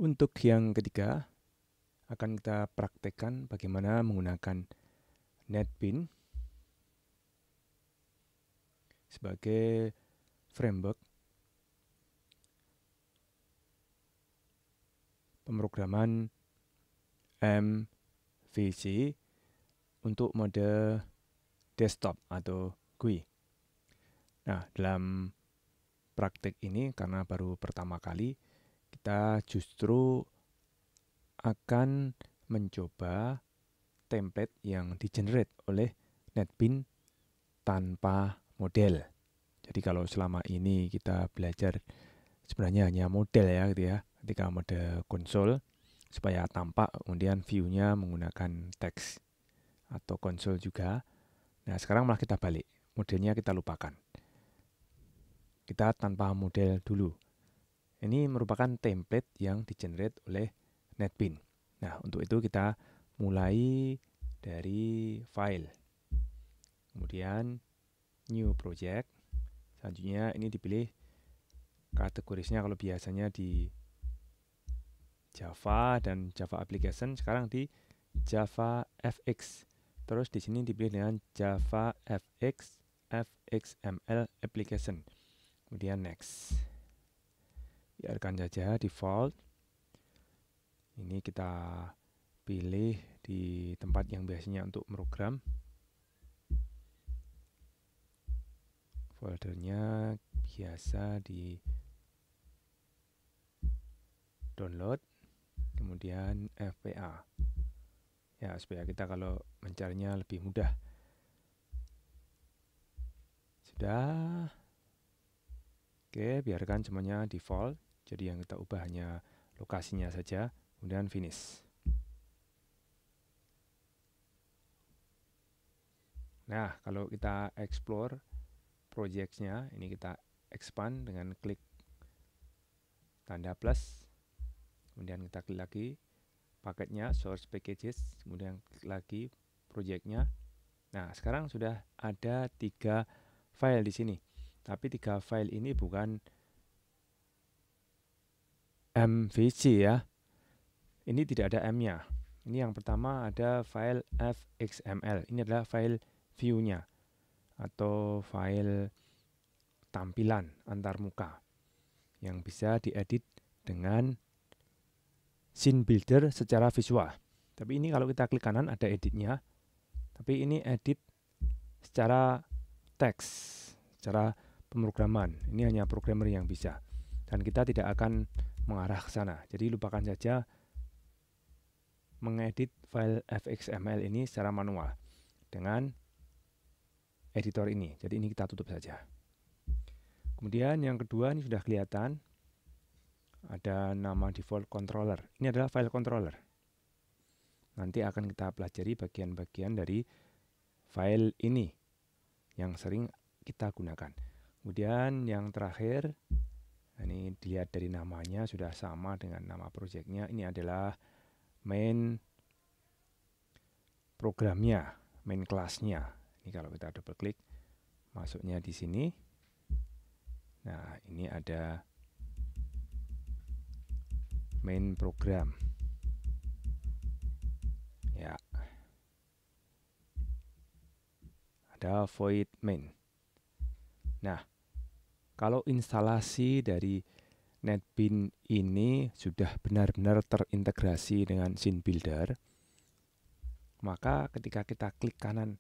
Untuk yang ketiga, akan kita praktekkan bagaimana menggunakan NetBeans sebagai framework pemrograman MVC untuk mode desktop atau GUI. Nah, dalam praktek ini karena baru pertama kali, kita justru akan mencoba template yang di-generate oleh NetBeans tanpa model. Jadi kalau selama ini kita belajar sebenarnya hanya model ya gitu ya, ketika mode konsol supaya tampak kemudian view-nya menggunakan teks atau konsol juga. Nah, sekarang malah kita balik, modelnya kita lupakan. Kita tanpa model dulu. Ini merupakan template yang di-generate oleh NetBeans. Nah, untuk itu kita mulai dari file. Kemudian new project. Selanjutnya ini dipilih kategorisnya, kalau biasanya di Java dan Java Application, sekarang di Java FX. Terus di sini dipilih dengan Java FX XML Application. Kemudian next. Biarkan saja default. Ini kita pilih di tempat yang biasanya untuk program. Foldernya biasa di download, kemudian FPA. Ya, supaya kita kalau mencarinya lebih mudah. Sudah. Oke, biarkan semuanya default. Jadi yang kita ubah hanya lokasinya saja, kemudian finish. Nah, kalau kita explore projects-nya, ini kita expand dengan klik tanda plus, kemudian kita klik lagi paketnya, source packages, kemudian klik lagi project-nya. Nah, sekarang sudah ada 3 file di sini. Tapi 3 file ini bukan MVC ya. Ini tidak ada M-nya. Ini yang pertama ada file fxml. Ini adalah file view-nya atau file tampilan antarmuka yang bisa diedit dengan scene builder secara visual. Tapi ini kalau kita klik kanan ada editnya. Tapi ini edit secara teks, secara pemrograman. Ini hanya programmer yang bisa. Dan kita tidak akan mengarah ke sana. Jadi lupakan saja mengedit file fxml ini secara manual dengan editor ini. Jadi ini kita tutup saja. Kemudian yang kedua ini sudah kelihatan ada nama default controller. Ini adalah file controller. Nanti akan kita pelajari bagian-bagian dari file ini yang sering kita gunakan. Kemudian yang terakhir, ini dilihat dari namanya sudah sama dengan nama projectnya. Ini adalah main programnya, main kelasnya. Ini kalau kita double klik, masuknya di sini. Nah, ini ada main program. Ya. Ada void main. Nah, kalau instalasi dari NetBeans ini sudah benar-benar terintegrasi dengan scene builder, maka ketika kita klik kanan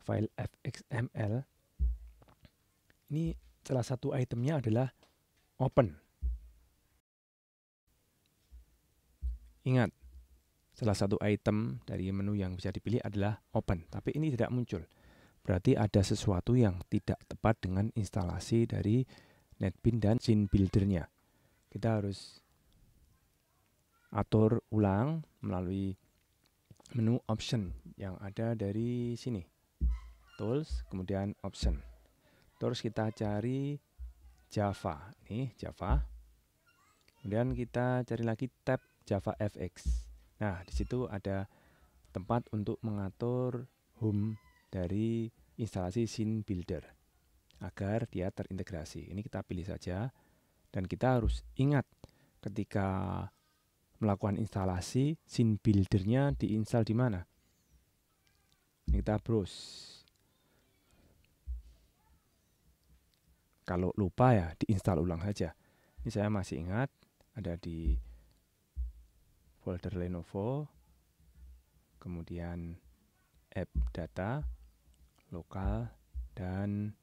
file fxml, ini salah satu itemnya adalah open. Ingat, salah satu item dari menu yang bisa dipilih adalah open, tapi ini tidak muncul. Berarti ada sesuatu yang tidak tepat dengan instalasi dari NetBeans dan scene builder-nya. Kita harus atur ulang melalui menu option yang ada dari sini. Tools, kemudian option. Terus kita cari Java. Ini Java. Kemudian kita cari lagi tab Java FX. Nah, di situ ada tempat untuk mengatur home dari instalasi scene builder agar dia terintegrasi. Ini kita pilih saja dan kita harus ingat ketika melakukan instalasi, scene builder-nya diinstal di mana? Ini kita browse. Kalau lupa ya diinstal ulang saja. Ini saya masih ingat ada di folder Lenovo, kemudian app data, lokal, dan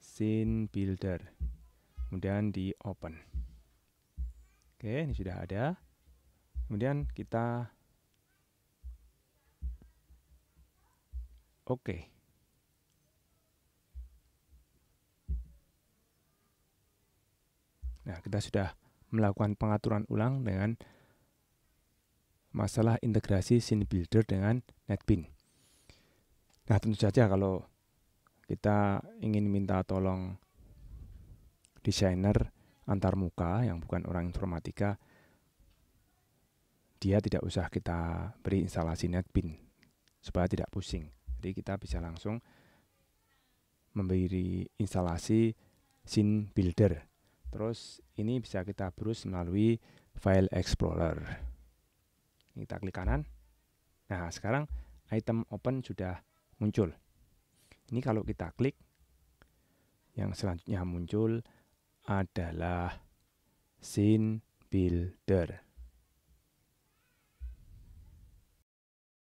scene builder. Kemudian di open. Oke, ini sudah ada. Kemudian kita oke. Nah, kita sudah melakukan pengaturan ulang dengan masalah integrasi scene builder dengan NetBeans. Nah, tentu saja kalau kita ingin minta tolong desainer antarmuka yang bukan orang informatika, dia tidak usah kita beri instalasi NetBeans supaya tidak pusing. Jadi kita bisa langsung memberi instalasi scene builder. Terus ini bisa kita browse melalui file explorer. Ini kita klik kanan. Nah, sekarang item open sudah muncul. Ini kalau kita klik, yang selanjutnya muncul adalah scene builder.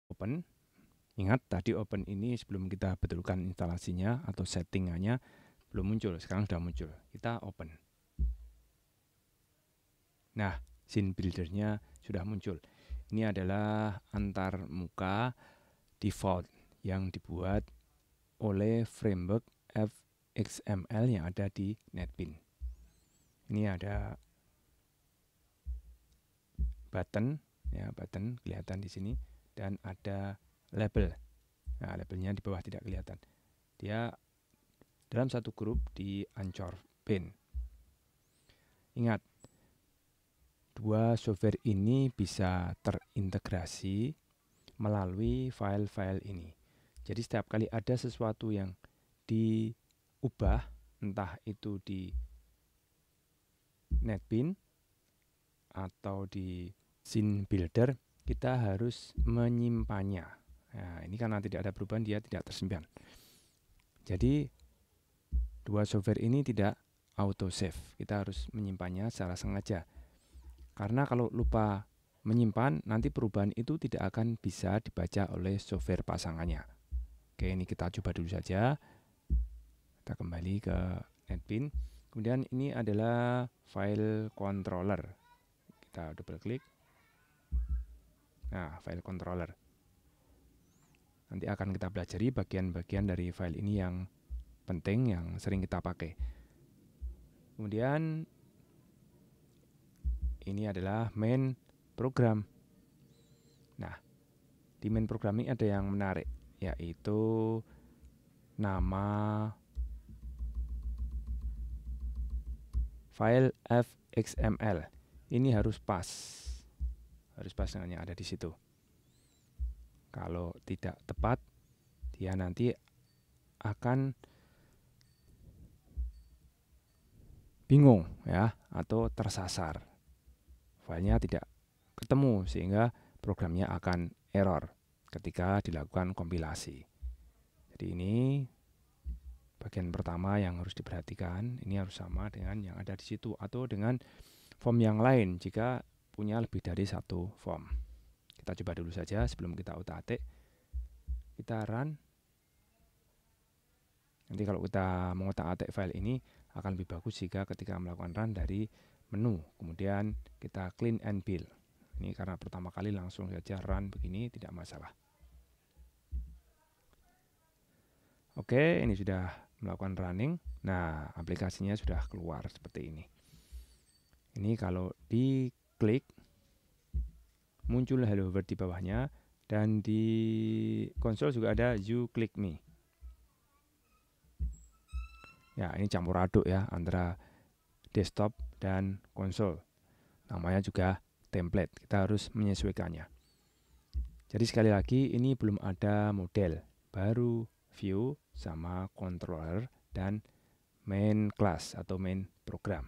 Open. Ingat tadi open ini sebelum kita betulkan instalasinya atau settingannya belum muncul. Sekarang sudah muncul. Kita open. Nah, scene builder-nya sudah muncul. Ini adalah antarmuka default yang dibuat oleh framework FXML yang ada di NetBeans. Ini ada button, ya button kelihatan di sini, dan ada label. Nah, labelnya di bawah tidak kelihatan. Dia dalam satu grup di Anchor Bin. Ingat, dua software ini bisa terintegrasi melalui file-file ini. Jadi setiap kali ada sesuatu yang diubah, entah itu di NetBeans atau di scene builder, kita harus menyimpannya. Nah, ini karena tidak ada perubahan, dia tidak tersimpan. Jadi dua software ini tidak auto save. Kita harus menyimpannya secara sengaja. Karena kalau lupa menyimpan, nanti perubahan itu tidak akan bisa dibaca oleh software pasangannya. Oke, ini kita coba dulu saja. Kita kembali ke NetBeans. Kemudian ini adalah file controller. Kita double klik. Nah, file controller. Nanti akan kita pelajari bagian-bagian dari file ini yang penting, yang sering kita pakai. Kemudian ini adalah main program. Nah, di main program ini ada yang menarik, yaitu nama file fxml. Ini harus pas dengan yang ada di situ. Kalau tidak tepat, dia nanti akan bingung ya, atau tersasar. Filenya tidak ketemu sehingga programnya akan error ketika dilakukan kompilasi. Jadi ini bagian pertama yang harus diperhatikan. Ini harus sama dengan yang ada di situ atau dengan form yang lain jika punya lebih dari satu form. Kita coba dulu saja sebelum kita utak-atik. Kita run. Nanti kalau kita mengutak-atik file ini akan lebih bagus jika ketika melakukan run dari menu, kemudian kita clean and build. Ini karena pertama kali langsung saja run begini, tidak masalah. Oke, ini sudah melakukan running. Nah, aplikasinya sudah keluar seperti ini. Ini kalau diklik, muncul Hello World di bawahnya, dan di konsol juga ada You Click Me. Ya, ini campur aduk ya antara desktop dan konsol. Namanya juga template. Kita harus menyesuaikannya. Jadi sekali lagi ini belum ada model. Baru view sama controller dan main class atau main program.